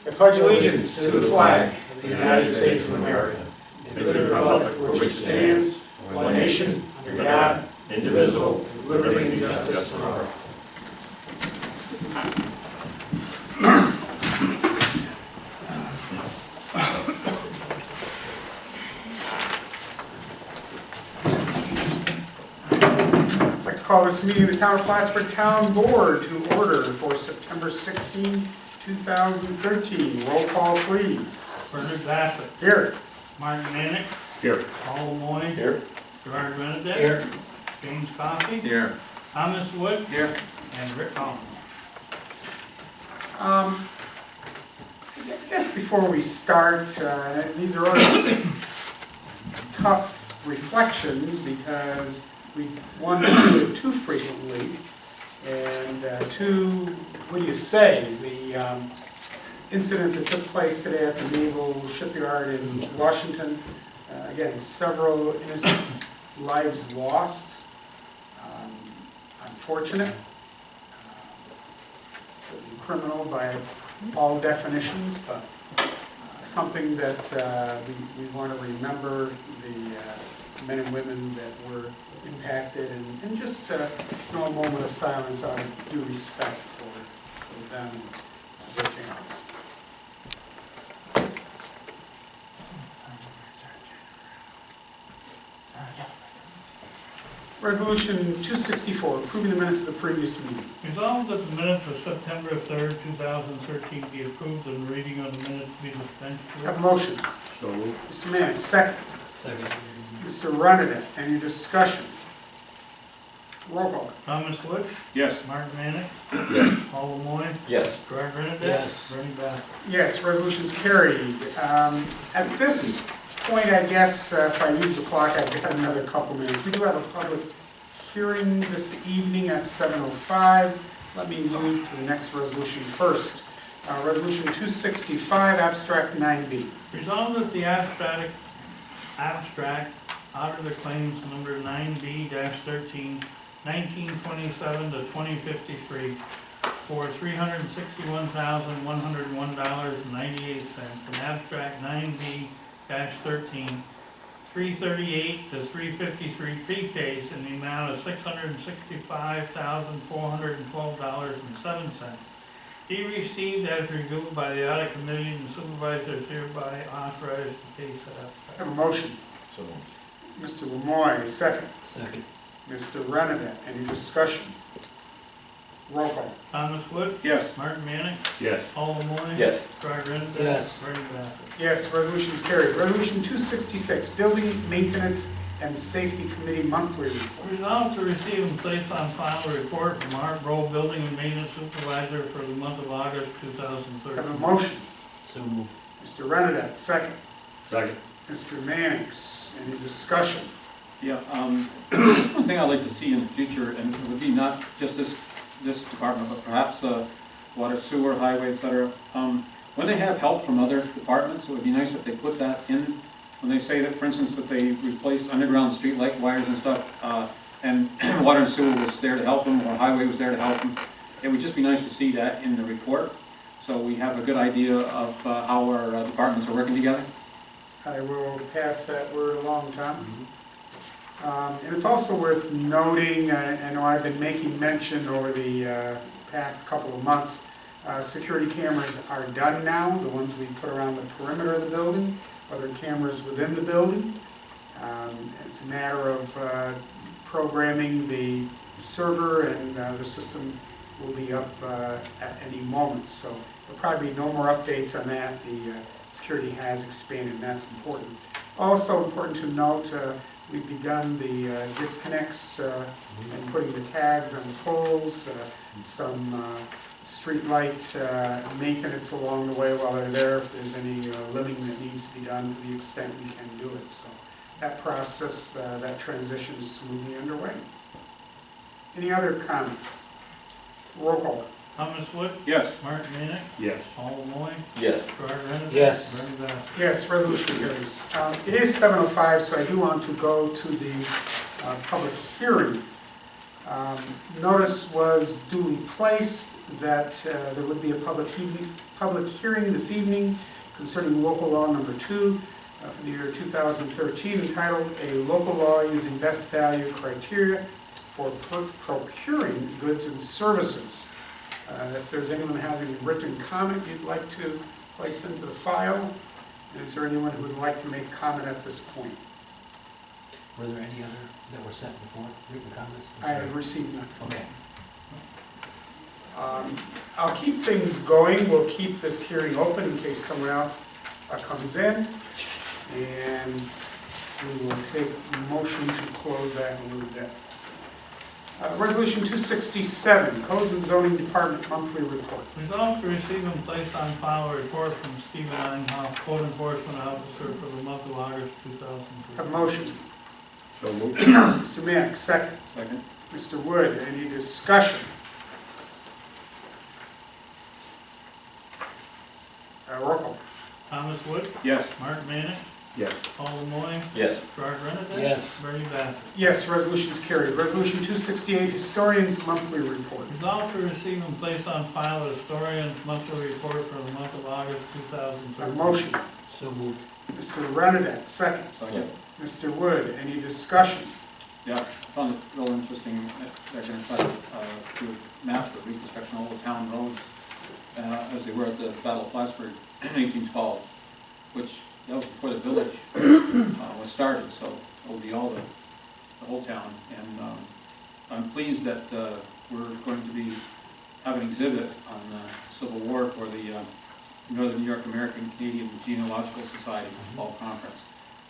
I pledge allegiance to the flag of the United States of America and to the republic for which it stands, one nation, under God, indivisible, with liberty and justice for all. I'd like to call this meeting of the Town of Plattsburgh Town Board to order for September 16, 2013. Roll call, please. Bernard Bassett. Here. Martin Manick. Here. Paul Lemoyne. Here. Gerard Benedict. Here. James Coffey. Here. Thomas Wood. Here. And Rick Collins. I guess before we start, these are always tough reflections because we one don't do it too frequently, and two, what do you say? The incident that took place today at the Naval Shipyard in Washington, again, several innocent lives lost. Unfortunate, criminal by all definitions, but something that we want to remember the men and women that were impacted, and just a moment of silence out of due respect for them and their families. Resolution 264, approving the minutes of the previous meeting. Resolved that the minutes of September 3rd, 2013 be approved and the reading of the minutes be dispensed Have a with. motion. So moved. Mr. Manning, second. Second. Mr. Renedick, any discussion? Roll call. Thomas Wood. Yes. Martin Manick. Yes. Paul Lemoyne. Yes. Gerard Benedict. Yes. Bernie Bassett. Yes, resolution's carried. At this point, I guess, if I use the clock, I've got another couple minutes. We do have a public hearing this evening at 7:05. Let me move to the next resolution first. Resolution 265, abstract 9B. Resolved that the abstract auditor claims number 9B-13, 1927 to 2053 for $361,101.98, and abstract 9B-13, 338 to 353 prepays in the amount of $665,412.07. Be received as reviewed by the audit committee, and supervisors hereby authorized to pay said. Have a motion. So moved. Mr. Lemoyne, second. Second. Mr. Renedick, any discussion? Roll call. Thomas Wood. Yes. Martin Manick. Yes. Paul Lemoyne. Yes. Gerard Benedict. Yes. Bernie Bassett. Yes, resolution's carried. Resolution 266, building maintenance and safety committee monthly report. Resolved to receive and place on file a report from Art Rowe, building and maintenance supervisor for the month of August Have 2013. a motion. So moved. Mr. Renedick, second. Second. Mr. Mannix, any discussion? Yeah, just one thing I'd like to see in the future, and it would be not just this department, but perhaps water, sewer, highway, et cetera. When they have help from other departments, it would be nice if they put that in. When they say that, for instance, that they replaced underground street light wires and stuff, and water and sewer was there to help them, or highway was there to help them, it would just be nice to see that in the report, so we have a good idea of how our departments are working together. I will pass that word along, Tom. And it's also worth noting, I know I've been making mention over the past couple of months, security cameras are done now, the ones we put around the perimeter of the building, other cameras within the building. It's a matter of programming the server, and the system will be up at any moment. So there'll probably be no more updates on that. The security has expanded, and that's important. Also important to note, we've begun the disconnects and putting the tags on the poles, some street light maintenance along the way while they're there, if there's any limbing that needs to be done to the extent we can do it. So that process, that transition is smoothly underway. Any other comments? Roll call. Thomas Wood. Yes. Martin Manick. Yes. Paul Lemoyne. Yes. Gerard Benedict. Yes. Bernie Bassett. Yes, resolution carries. It is 7:05, so I do want to go to the public hearing. Notice was duly placed. that there would be a public hearing this evening concerning local law number 2 for the year 2013, entitled "A Local Law Using Best Value Criteria for Procuring Goods and Services." If there's anyone who has any written comment you'd like to place into the file, is there anyone who would like to make comment at this point? Were there any other that were sent before, written comments? I have received none. Okay. I'll keep things going. We'll keep this hearing open in case someone else comes in. And we will take a motion to close that in a little bit. Resolution 267, Codes and Zoning Department Monthly Report. Resolved to receive and place on file a report from Stephen Einhoff, Code Enforcement Officer for the month of August 2003. Have a motion. So moved. Mr. Mack, second. Second. Mr. Wood, any discussion? Roll call. Thomas Wood, Yes. Mark Manick, Yes. Paul Lemoyne, Yes. Gerard Renadette. Yes. Bernie Bassett. Yes, resolution is carried. Resolution 268, Historians Monthly Report. Resolved to receive and place on file a historian's monthly report for the month of August Have 2013. a motion. So moved. Mr. Renadette, second. Second. Mr. Wood, any discussion? Yeah, I found it real interesting that they're going to try to do map the reconstruction of all the town roads as they were at the Battle of Plattsburgh in 1812, which that was before the village was started, so it will be all the whole town. And I'm pleased that we're going to be having an exhibit on the Civil War for the Northern New York American Canadian Genealogical Society Fall Conference.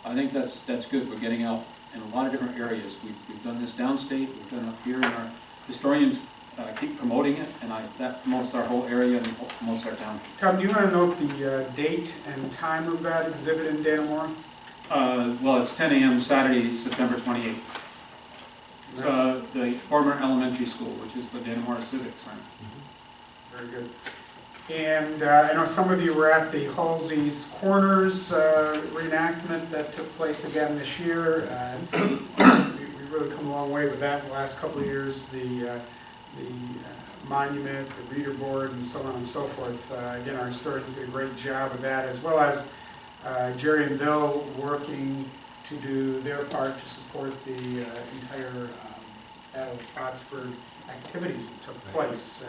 I think that's good. We're getting out in a lot of different areas. We've done this downstate, we've done it up here, and our historians keep promoting it, and that promotes our whole area and promotes our town. Tom, do you want to note the date and time of that exhibit in Dannemora? Well, it's 10 a.m. Saturday, September 28th. It's the former elementary school, which is the Dannemora Civic Center. Very good. And I know some of you were at the Halsey's Corners reenactment that took place again this year. We've really come a long way with that in the last couple of years. The monument, the reader board, and so on and so forth. Again, our historians did a great job of that, as well as Jerry and Bill working to do their part to support the entire Battle of Plattsburgh activities that took place.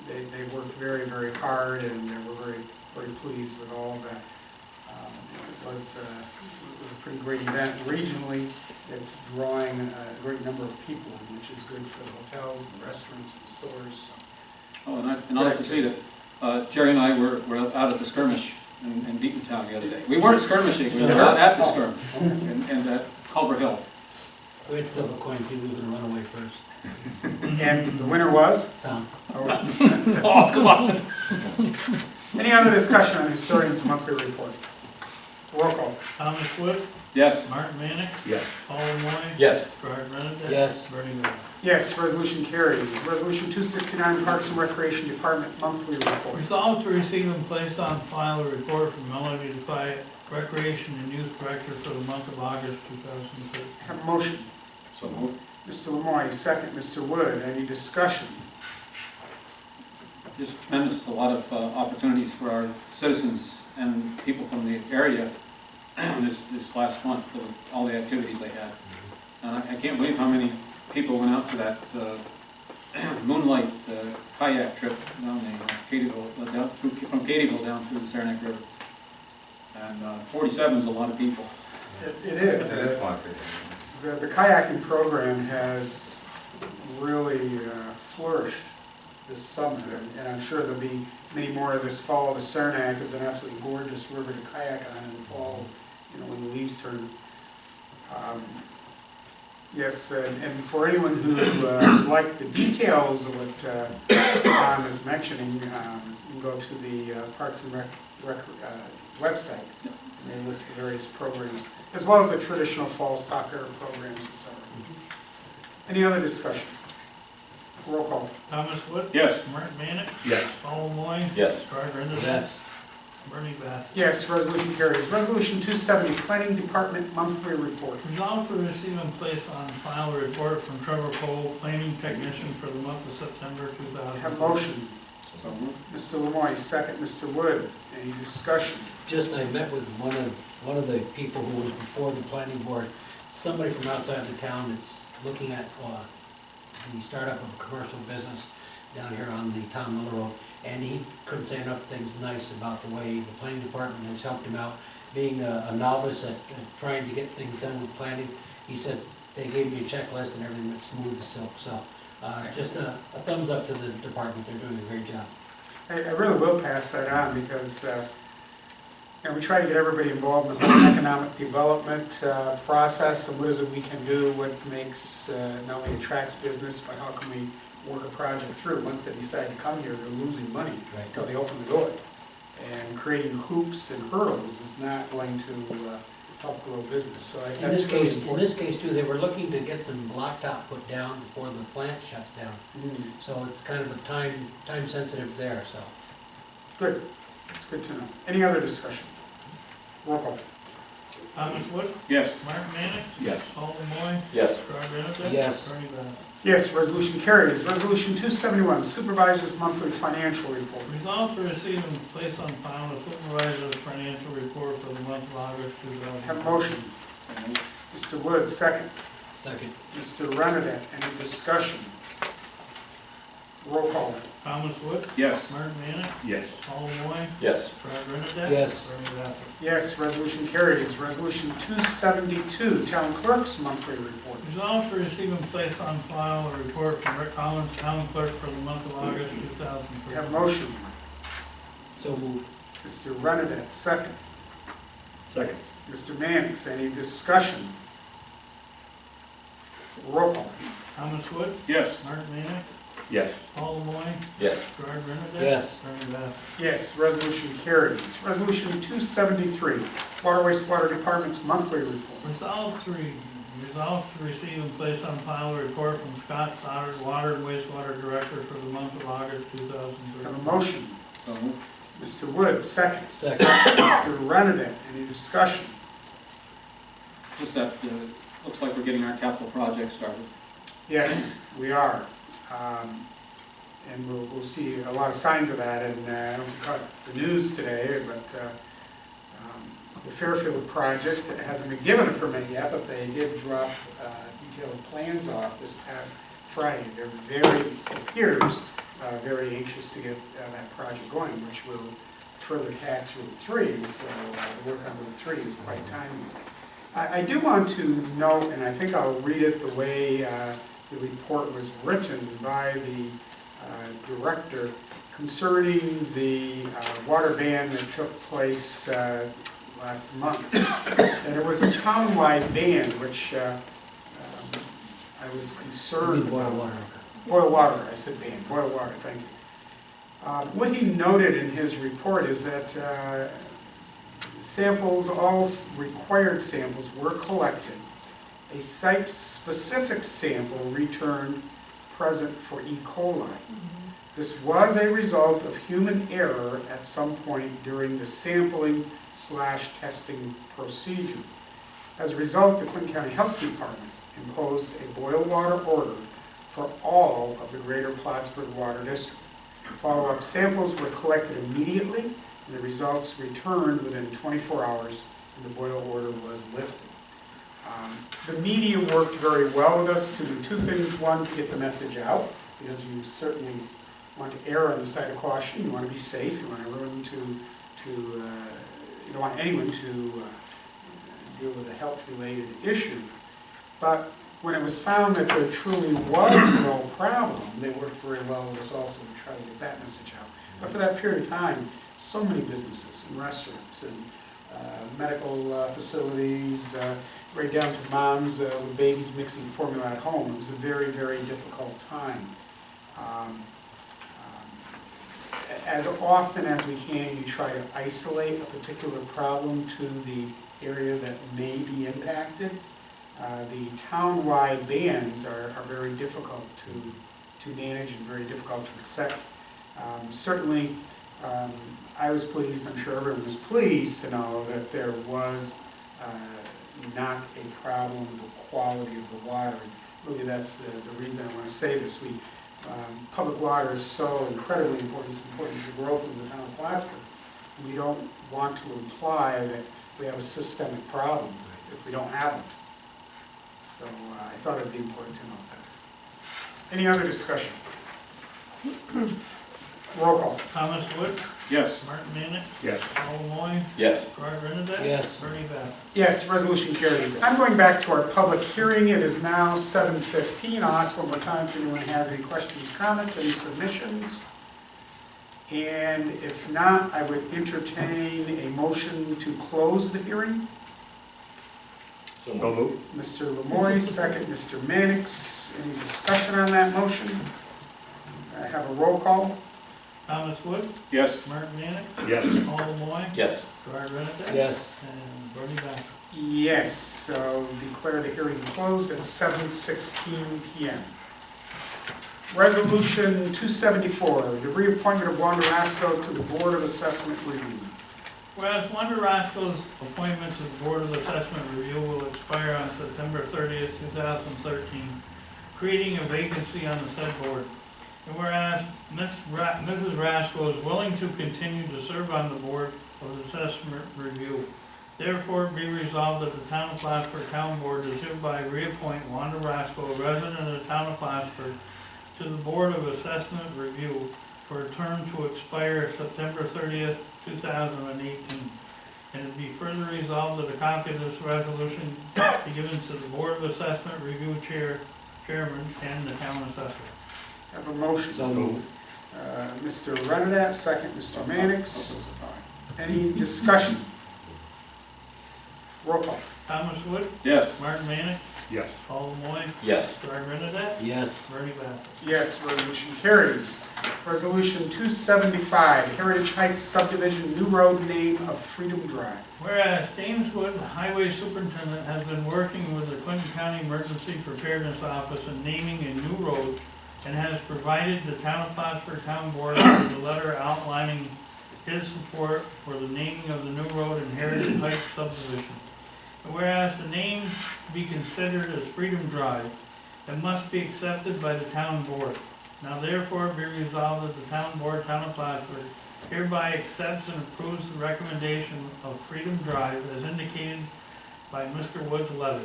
They worked very, very hard, and we're very, very pleased with all of that. It was a pretty great event. Regionally, it's drawing a great number of people, which is good for the hotels and restaurants and stores. Oh, and I'd like to say that Jerry and I were out at the skirmish in Deatontown the other day. We weren't skirmishing, we were out at the skirmish, and at Culver Hill. We had to flip a coin, see who was going to run away first. And the winner was? Tom. Oh, come on! Any other discussion on the Historians Monthly Report? Roll call. Thomas Wood, Yes. Mark Manick, Yes. Paul Lemoyne, Yes. Gerard Renadette. Yes. Bernie Bassett. Yes, resolution carries. Resolution 269, Parks and Recreation Department Monthly Report. Resolved to receive and place on file a report from Melanie Defy, Recreation and Youth Director for the month of August 2013. Have a motion. So moved. Mr. Lemoyne, second. Mr. Wood, any discussion? Just tremendous, a lot of opportunities for our citizens and people from the area this last month, with all the activities they had. I can't believe how many people went out to that moonlight kayak trip down the from Katyville down through the Saranac River. And 47 is a lot of people. It is. The kayaking program has really flourished this summer, and I'm sure there'll be many more this fall. The Saranac is an absolutely gorgeous river to kayak on in the fall, when the leaves turn. Yes, and for anyone who would like the details of what Tom is mentioning, you can go to the Parks and Rec website. And they list the various programs, as well as the traditional fall soccer programs, etc. Any other discussion? Roll call. Thomas Wood, Yes. Mark Manick, Yes. Paul Lemoyne, Yes. Gerard Renadette. Yes. Bernie Bassett. Yes, resolution carries. Resolution 270, Planning Department Monthly Report. Resolved to receive and place on file a report from Trevor Cole, planning technician for the month of September 2000. Have a motion. So moved. Mr. Lemoy, second. Mr. Wood, any discussion? Just, I met with one of the people who was before the planning board, somebody from outside the town that's looking at, the startup of a commercial business down here on the Town Miller Road. And he couldn't say enough things nice about the way the planning department has helped him out. Being a novice at trying to get things done with planning, he said they gave me a checklist and everything went smooth as silk. So, just a thumbs up to the department, they're doing a great job. I really will pass that on because, we try to get everybody involved in the whole economic development process and what is it we can do, what makes, not only attracts business, but how can we work a project through. Once they decide to come here, they're losing money Right. until they open the door. And creating hoops and hurdles is not going to help grow business, so In that's this really case, important. too, they were looking to get some blacktop put down before the plant shuts down. Mm, So it's kind of a time sensitive there, so. Good, it's good to know. Any other discussion? Roll call. Thomas Wood, Yes. Mark Manick, Yes. Paul Lemoy, Yes. Gerard Renate. Yes. Bernie Bassett. Yes, resolution carries. Resolution 271, Supervisor's Monthly Financial Report. Resolved to receive and place on file the supervisor's financial report for the month of August 2000. Have a motion. So moved. Mr. Wood, second. Second. Mr. Renadette, any discussion? Roll call. Thomas Wood, Yes. Mark Manick, Yes. Paul Lemoy, Yes. Gerard Renate. Yes. Bernie Bassett. Yes, resolution carries. Resolution 272, Town Clerk's Monthly Report. Resolved to receive and place on file a report from Rick Collins, town clerk for the month of August 2003. Have a motion. So moved. Mr. Renadette, second. Second. Mr. Mannix, any discussion? Roll call. Thomas Wood, Yes. Mark Manick, Yes. Paul Lemoy, Yes. Gerard Renate. Yes. Bernie Bassett. Yes, resolution carries. Resolution 273, Water Wastewater Department's Monthly Report. Resolved to receive and place on file a report from Scott Stoddard, Water and Wastewater Director for the month of August 2003. Have a motion. So moved. Mr. Wood, second. Second. Mr. Renadette, any discussion? Just that, looks like we're getting our capital project started. Yes, we are. And we'll see a lot of signs of that, and I don't know if you caught the news today, but the Fairfield project hasn't been given a permit yet, but they did drop detailed plans off this past Friday. They're very, it appears, very anxious to get that project going, which will further tax Route 3, so the work on Route 3 is quite timely. I do want to note, and I think I'll read it the way the report was written by the director concerning the water ban that took place last month. And it was a town-wide ban, which I was concerned Boil about. water. Boil water, I said ban, boil water, thank you. What he noted in his report is that samples, all required samples were collected. A site-specific sample returned present for E. coli. This was a result of human error at some point during the sampling/testing procedure. As a result, the Clinton County Health Department imposed a boil water order for all of the greater Plattsburgh Water District. Follow-up samples were collected immediately, and the results returned within 24 hours, and the boil order was lifted. The media worked very well with us to do two things. One, to get the message out, because you certainly want to err on the side of caution. You want to be safe. You want everyone you don't want anyone to deal with a health-related issue. But when it was found that there truly was no problem, they worked very well with us also to try to get that message out. But for that period of time, so many businesses and restaurants and medical facilities, right down to moms with babies mixing formula at home. It was a very, very difficult time. As often as we can, you try to isolate a particular problem to the area that may be impacted. The town-wide bans are very difficult to manage and very difficult to accept. Certainly, I was pleased, I'm sure everyone was pleased to know that there was not a problem with the quality of the water. And really, that's the reason I want to say this. Public water is so incredibly important. It's important to the growth of the town of Plattsburgh. We don't want to imply that we have a systemic problem if we don't have it. So I thought it would be important to note that. Any other discussion? Roll call. Thomas Wood, Yes. Martin Minick, Yes. Paul Moy, Yes. Gerard Renadette. Yes. Bernie Bass. Yes, resolution carries. I'm going back to our public hearing. It is now 7:15. I'll ask one more time if anyone has any questions, comments, any submissions. And if not, I would entertain a motion to close the hearing. So moved. Mr. Lamore, second, Mr. Mannix. Any discussion on that motion? I have a roll call. Thomas Wood, Yes. Martin Minick, Yes. Paul Moy, Yes. Gerard Renadette. Yes. And Bernie Bass. Yes, so declare the hearing closed at 7:16 PM. Resolution 274, the reappointment of Wanda Rasco to the Board of Assessment Review. Whereas Wanda Roscoe's appointment to the Board of Assessment Review will expire on September 30th, 2013, creating a vacancy on the said board. And whereas Mrs. Roscoe is willing to continue to serve on the Board of Assessment Review, therefore be resolved that the Town of Plattsburgh Town Board does hereby reappoint Wanda Roscoe, a resident of the Town of Plattsburgh, to the Board of Assessment Review for a term to expire September 30th, 2018. And it be further resolved that a copy of this resolution be given to the Board of Assessment Review Chairman and the Town Assessor. Have a motion. So moved. Mr. Renadette, second, Mr. Mannix. Any discussion? Roll call. Thomas Wood, Yes. Martin Manick, Yes. Paul Moy, Yes. Gerard Renadette, Yes. Bernie Bass. Yes, resolution carries. Resolution 275, Heritage Heights subdivision, new road name of Freedom Drive. Whereas James Wood, the Highway Superintendent, has been working with the Clinton County Emergency Preparedness Office in naming a new road and has provided the Town of Plattsburgh Town Board with a letter outlining his support for the naming of the new road in Heritage Heights subdivision. And whereas the name be considered as Freedom Drive, it must be accepted by the Town Board. Now therefore be resolved that the Town Board, Town of Plattsburgh, hereby accepts and approves the recommendation of Freedom Drive as indicated by Mr. Wood's letter.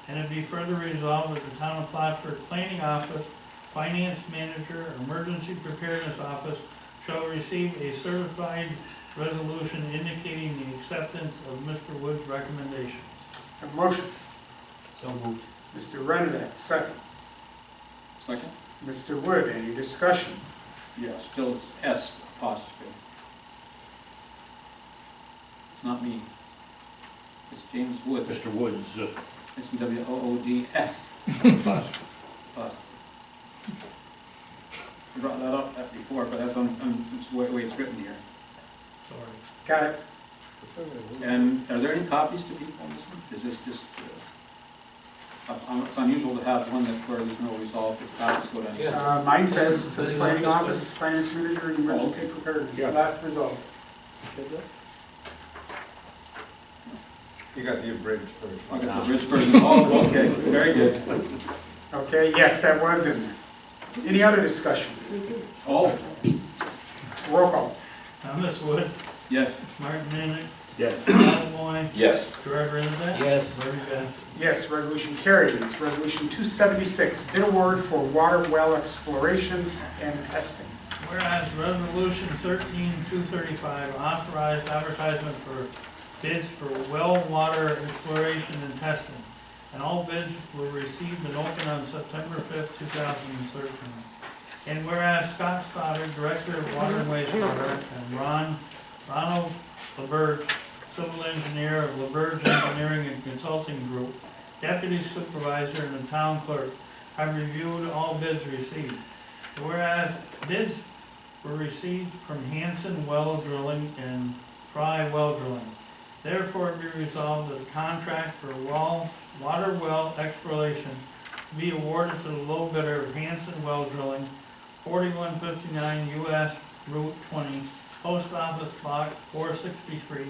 And it be further resolved that the Town of Plattsburgh Planning Office, Finance Manager, Emergency Preparedness Office shall receive a certified resolution indicating the acceptance of Mr. Wood's recommendation. Have a motion. So moved. Mr. Renadette, second. Second? Mr. Wood, any discussion? Yeah, still it's S apostrophe. It's not me. It's James Woods. Mr. Woods, It's W-O-O-D-S Plattsburgh. apostrophe. I brought that up before, but that's it's the way it's written here. Sorry. Got it? And are there any copies to people on this one? Is this just, it's unusual to have one where there's no resolve, if copies go down. Yeah. Mine says to the Planning planning office. office, finance manager, and emergency preparedness, Yeah. last result. You got the abridged version. I got the rich version. Oh, okay, very good. Okay, yes, that was in there. Any other discussion? Oh, Roll call. Thomas Wood, yes. Martin Manick, Yes. Paul Moy, Yes. Gerard Renadette. Yes. Bernie Bass. Yes, resolution carries. Resolution 276, bid award for water well exploration and testing. Whereas Resolution 13235 authorized advertisement for bids for well water exploration and testing. And all bids were received and opened on September 5th, 2013. And whereas Scott Stoddard, Director of Water and Wastewater, and Ronald LeBurge, Civil Engineer of LeBurge Engineering and Consulting Group, Deputy Supervisor and the Town Clerk, have reviewed all bids received. And whereas bids were received from Hanson Well Drilling and Fry Well Drilling. Therefore be resolved that the contract for water well exploration be awarded to the low bidder of Hanson Well Drilling, 4159 US Route 20, Post Office Box 463,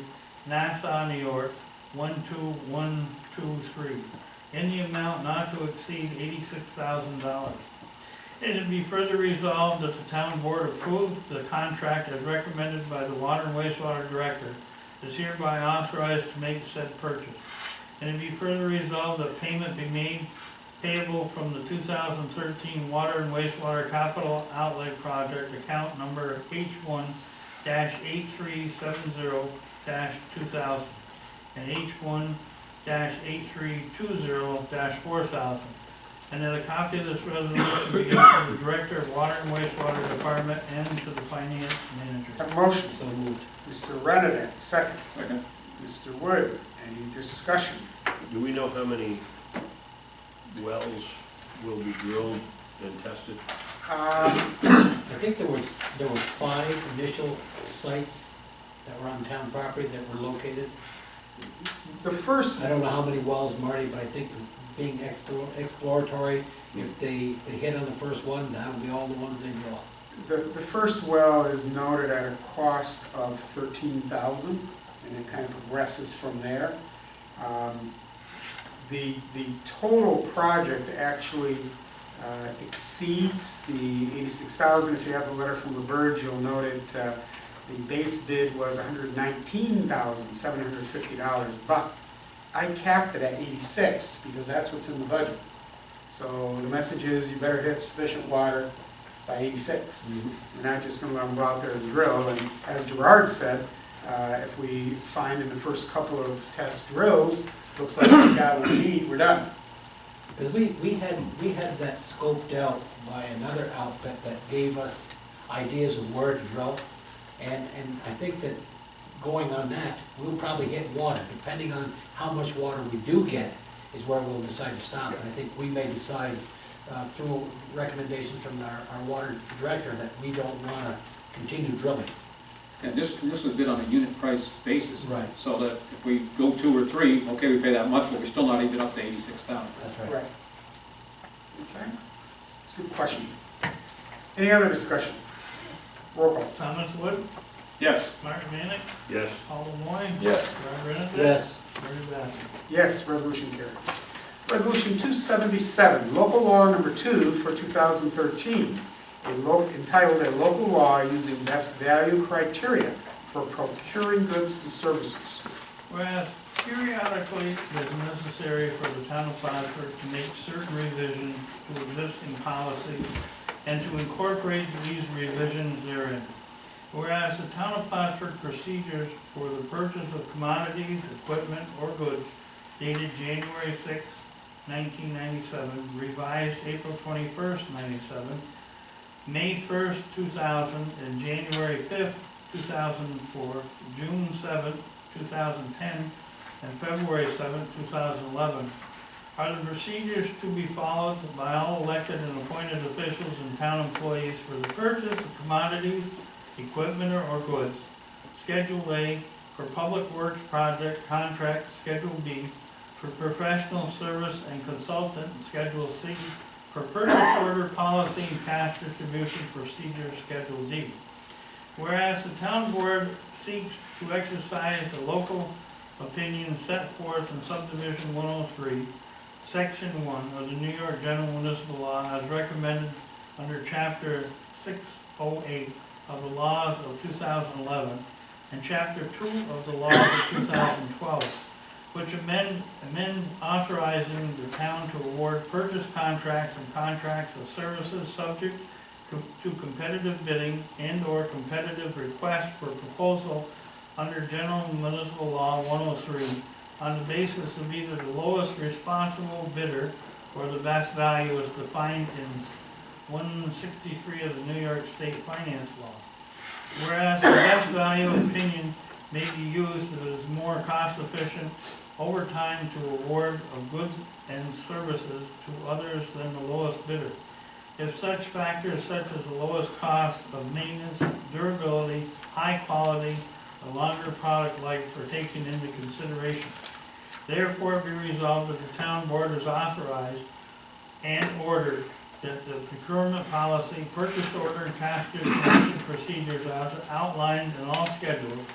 Nassau, New York, 12123, in the amount not to exceed $86,000. And it be further resolved that the town board approve the contract as recommended by the Water and Wastewater Director, is hereby authorized to make said purchase. And it be further resolved that payment be made payable from the 2013 Water and Wastewater Capital Outlay Project, account number H1-8370-2000 and H1-8320-4000. And that a copy of this resolution be given to the Director of Water and Wastewater Department and to the Finance Manager. Have a motion. So moved. Mr. Renadette, second. Second. Mr. Wood, any discussion? Do we know how many wells will be drilled and tested? I think there was 5 initial sites that were on town property that were located. The first, I don't know how many wells, Marty, but I think being exploratory, if they hit on the first one, that would be all the ones they drill. the first well is noted at a cost of $13,000, and it kind of progresses from there. The total project actually exceeds the $86,000. If you have the letter from LaBerge, you'll note it. The base bid was $119,750, but I capped it at $86 because that's what's in the budget. So the message is you better hit sufficient water by $86. We're not just going to let them go out there and drill. And as Gerard said, if we find in the first couple of test drills, looks like we got what we need, we're done. Because we had that scoped out by another outfit that gave us ideas of where to drill. And I think that going on that, we'll probably hit water, depending on how much water we do get, is where we'll decide to stop. And I think we may decide, through recommendations from our water director, that we don't want to continue drilling. And this was bid on a unit price basis. Right. So that if we go 2 or 3, okay, we pay that much, but we're still not even up to 86,000. That's right. Right. Okay, that's a good question. Any other discussion? Roll call. Thomas Wood, Yes. Martin Mannix, Yes. Paul Lemoyne. Yes. Rod Renner. Yes. Larry Bud. Yes, resolution carries. Resolution 277, local law number 2 for 2013, entitled a local law using best value criteria for procuring goods and services. Whereas periodically it is necessary for the town of Plattsburgh to make certain revisions to existing policies and to incorporate these revisions therein. Whereas the town of Plattsburgh procedures for the purchase of commodities, equipment, or goods dated January 6, 1997, revised April 21st, 97, May 1st, 2000, and January 5th, 2004, June 7th, 2010, and February 7th, 2011, are the procedures to be followed by all elected and appointed officials and town employees for the purchase of commodities, equipment, or goods. Schedule A for public works project contract, Schedule B for professional service and consultant, Schedule C for purchase order policy and cash distribution procedure, Schedule D. Whereas the town board seeks to exercise the local opinion set forth in subdivision 103, section 1 of the New York General Municipal Law as recommended under chapter 608 of the laws of 2011 and chapter 2 of the laws of 2012, which amend authorizing the town to award purchase contracts and contracts of services subject to competitive bidding and/or competitive request for proposal under General Municipal Law 103 on the basis of either the lowest responsible bidder or the best value as defined in 163 of the New York State Finance Law. Whereas the best value opinion may be used if it is more cost efficient over time to award of goods and services to others than the lowest bidder. If such factors such as the lowest cost of maintenance, durability, high quality, a longer product life are taken into consideration. Therefore be resolved that the town board is authorized and ordered that the procurement policy, purchase order, and cash distribution procedures as outlined in all schedules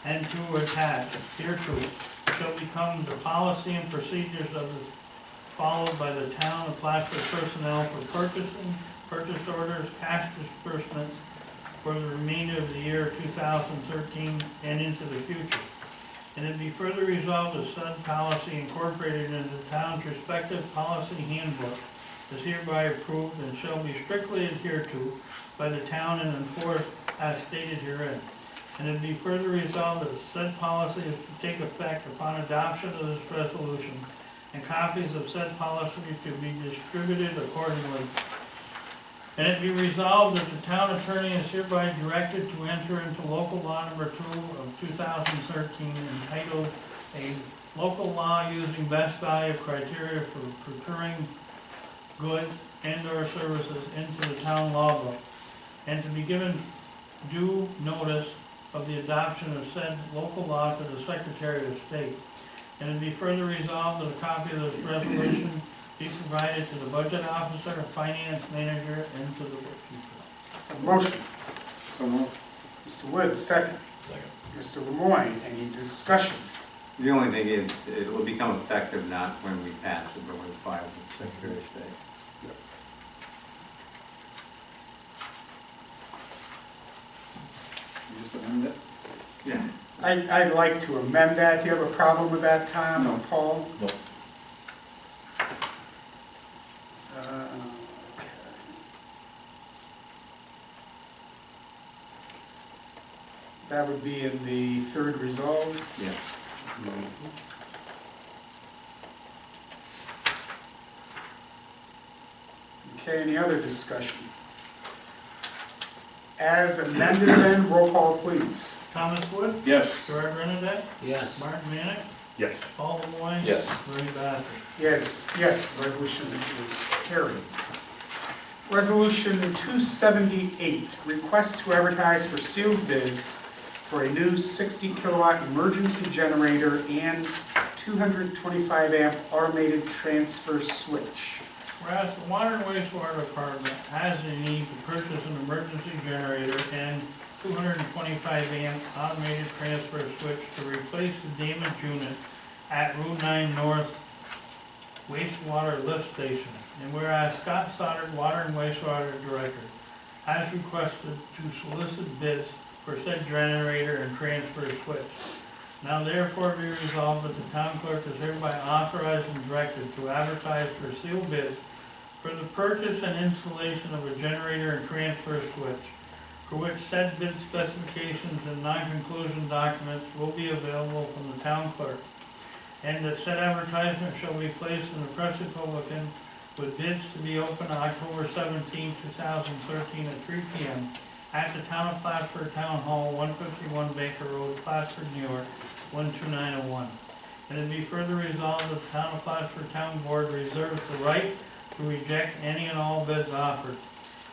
and to attach hereto shall become the policy and procedures of the, followed by the town of Plattsburgh personnel for purchasing, purchase orders, cash disbursements for the remainder of the year 2013 and into the future. And it be further resolved that said policy incorporated into the town's respective policy handbook is hereby approved and shall be strictly adhered to by the town and enforced as stated herein. And it be further resolved that said policy is to take effect upon adoption of this resolution, and copies of said policy to be distributed accordingly. And it be resolved that the town attorney is hereby directed to enter into local law number 2 of 2013 entitled A Local Law Using Best Value Criteria for Procuring Goods and/or Services into the Town Law Book, and to be given due notice of the adoption of said local law to the Secretary of State. And it be further resolved that a copy of this resolution be provided to the budget officer, finance manager, and to the bookkeeper. Have a motion. So moved. Mr. Wood, second. Mr. Lemoyne, any discussion? The only thing is, it will become effective not when we pass it, but when it's filed with the Secretary of State. You just amend it? Yeah. I'd like to amend that. Do you have a problem with that, Tom or No. Paul? No. Okay. That would be in the third resolve. Yeah. Okay, any other discussion? As amended then, roll call please. Thomas Wood, Yes. Gerard Renadette, Yes. Martin Manick, Yes. Paul Lemoyne. Yes. Ray Bassett. Yes, resolution is carried. Resolution 278, request to advertise for sealed bids for a new 60 kilowatt emergency generator and 225 amp automated transfer switch. Whereas the Water and Wastewater Department has a need to purchase an emergency generator and 225 amp automated transfer switch to replace the damaged unit at Route 9 North wastewater lift station. And whereas Scott Stoddard, Water and Wastewater Director, has requested to solicit bids for said generator and transfer switch. Now therefore be resolved that the town clerk is hereby authorized and directed to advertise for sealed bids for the purchase and installation of a generator and transfer switch, for which said bid specifications and non-conclusion documents will be available from the town clerk. And that said advertisement shall be placed in the Press Republican with bids to be open October 17, 2013 at 3 p.m. at the Town of Plattsburgh Town Hall, 151 Baker Road, Plattsburgh, New York, 12901. And it be further resolved that the Town of Plattsburgh Town Board reserves the right to reject any and all bids offered.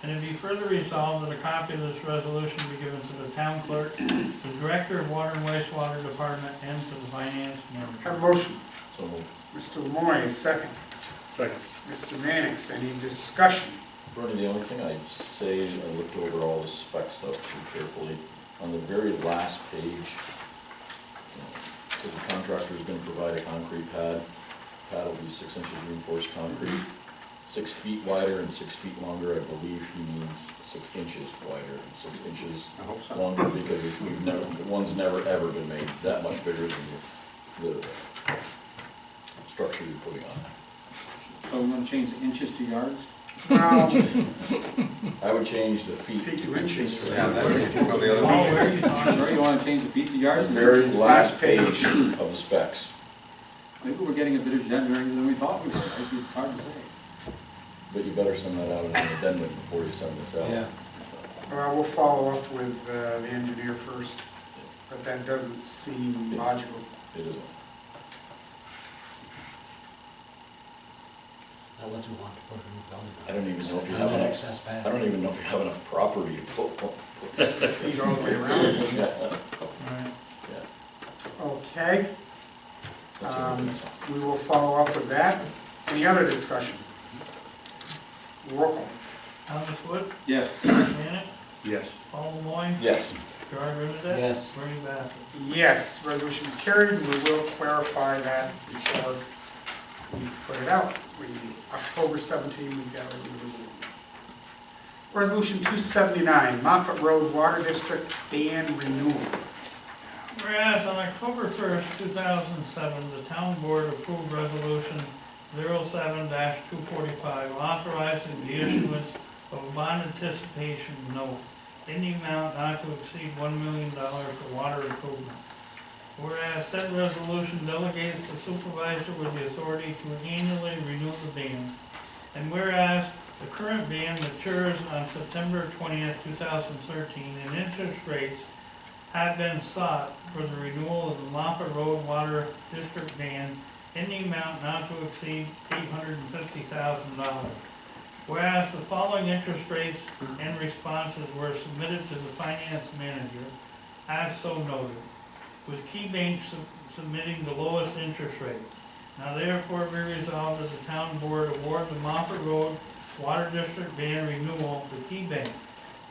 And it be further resolved that a copy of this resolution be given to the town clerk, the Director of Water and Wastewater Department, and to the finance manager. Have a motion. So moved. Mr. Lemoyne, second. Second. Mr. Mannix, any discussion? Bernie, the only thing I'd say, I looked over all the spec stuff too carefully. On the very last page, it says the contractor is gonna provide a concrete pad. Pad will be 6 inches reinforced concrete, 6 feet wider and 6 feet longer. I believe he means 6 inches wider and 6 inches I hope so. longer, because we've never, one's never ever been made that much bigger than the structure you're putting on. So we want to change the inches to yards? Well, I would change the feet Feet to to inches. inches. Yeah, that's go the other Paul, way. where are you talking? Sure you want to change the feet to The yards? very last page. page of the specs. Maybe we're getting a better generator than we thought we were. It's hard to say. But you better send that out as an addendum before you send this out. Yeah. we'll follow up with the engineer first, but that doesn't seem logical. It isn't. Now let's move on to put a new building. I don't even know if you On have that enough, excess pad. I don't even know if you have enough property to put. 6 feet all the way around. Yeah, Right. yeah. Okay, That's the only thing. we will follow up with that. Any other discussion? Roll call. Thomas Wood, Yes. Mark Manick, Yes. Paul Lemoyne, Yes. Gerard Renadette. Yes. Bernie Bassett. Yes, resolution is carried. We will clarify that before we put it out. October 17, we've got it. Resolution 279, Moffett Road Water District ban renewal. Whereas on October 1st, 2007, the town board approved resolution 07-245 authorizing the issuance of a bond anticipation note in the amount not to exceed $1 million for water improvement. Whereas said resolution delegates the supervisor with the authority to annually renew the ban. And whereas the current ban matures on September 20th, 2013, and interest rates have been sought for the renewal of the Moffett Road Water District ban in the amount not to exceed $850,000. Whereas the following interest rates and responses were submitted to the finance manager, as so noted, with Key Bank submitting the lowest interest rate. Now therefore be resolved that the town board award the Moffett Road Water District ban renewal to Key Bank,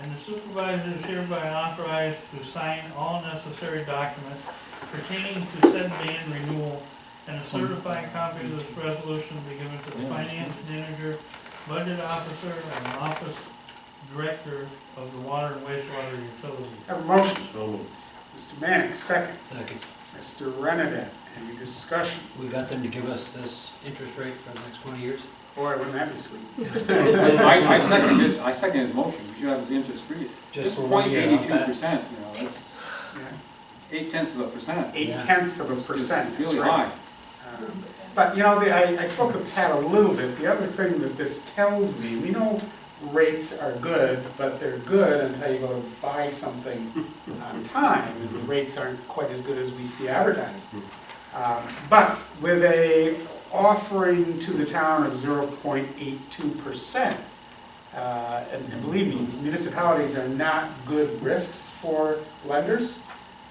and the supervisor is hereby authorized to sign all necessary documents pertaining to said ban renewal, and a certified copy of this resolution will be given to the finance manager, budget officer, and office director of the water and wastewater utilities. Have a motion. So moved. Mr. Manick, second. Second. Mr. Renadette, any discussion? We got them to give us this interest rate for the next 20 years? Boy, wouldn't that be sweet? I second his motion, we should have the interest free. Just for 1 year, not bad. 0.82%, you know, that's Yeah. 0.8%. 0.8%, It's really that's right. high. But, you know, I spoke with Pat a little bit. The other thing that this tells me, we know rates are good, but they're good until you go to buy something on time, and the rates aren't quite as good as we see advertised. But with a offering to the town of 0.82%, and believe me, municipalities are not good risks for lenders,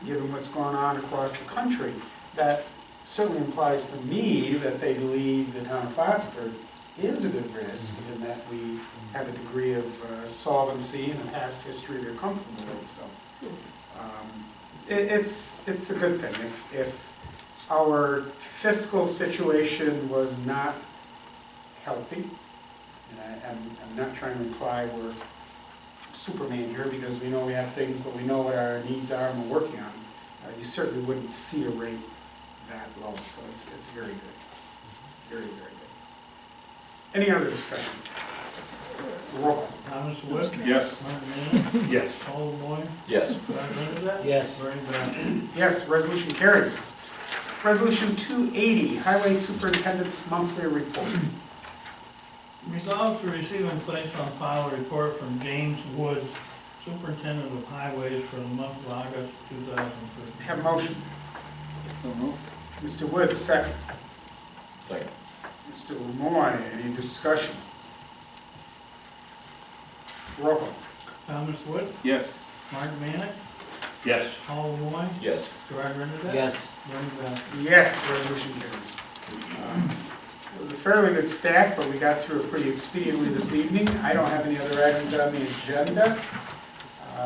given what's going on across the country. That certainly implies to me that they believe the town of Plattsburgh is a good risk, and that we have a degree of solvency and a past history they're comfortable with. So it's a good thing. If our fiscal situation was not healthy, and I'm not trying to imply we're Superman here, because we know we have things, but we know what our needs are and we're working on, you certainly wouldn't see a rate that low. So it's very good. Very, very good. Any other discussion? Roll call. Thomas Wood. Yes. Mark Manick, Yes. Paul Lemoyne, Yes. Gerard Renadette. Yes. Bernie Bassett. Yes, resolution carries. Resolution 280, Highway Superintendent's Monthly Report. Resolved to receive and place on file a report from James Woods, Superintendent of Highways for the month of August 2013. Have a motion. So moved. Mr. Wood, second. Second. Mr. Lemoy, any discussion? Roll call. Thomas Wood, Yes. Mark Manick, Yes. Paul Lemoyne, Yes. Gerard Renadette. Yes. Bernie Bassett. Yes, resolution carries. It was a fairly good stack, but we got through it pretty expediently this evening. I don't have any other items on the agenda.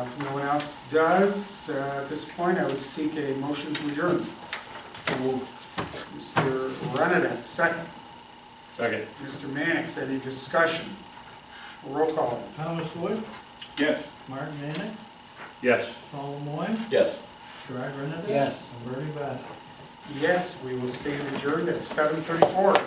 If no one else does, at this point, I would seek a motion to adjourn. So moved. Mr. Renadette, second. Second. Mr. Mannix, any discussion? Roll call. Thomas Wood, Yes. Mark Manick, Yes. Paul Lemoyne, Yes. Gerard Renadette. Yes. And Bernie Bassett. Yes, we will stand adjourned at 7:34.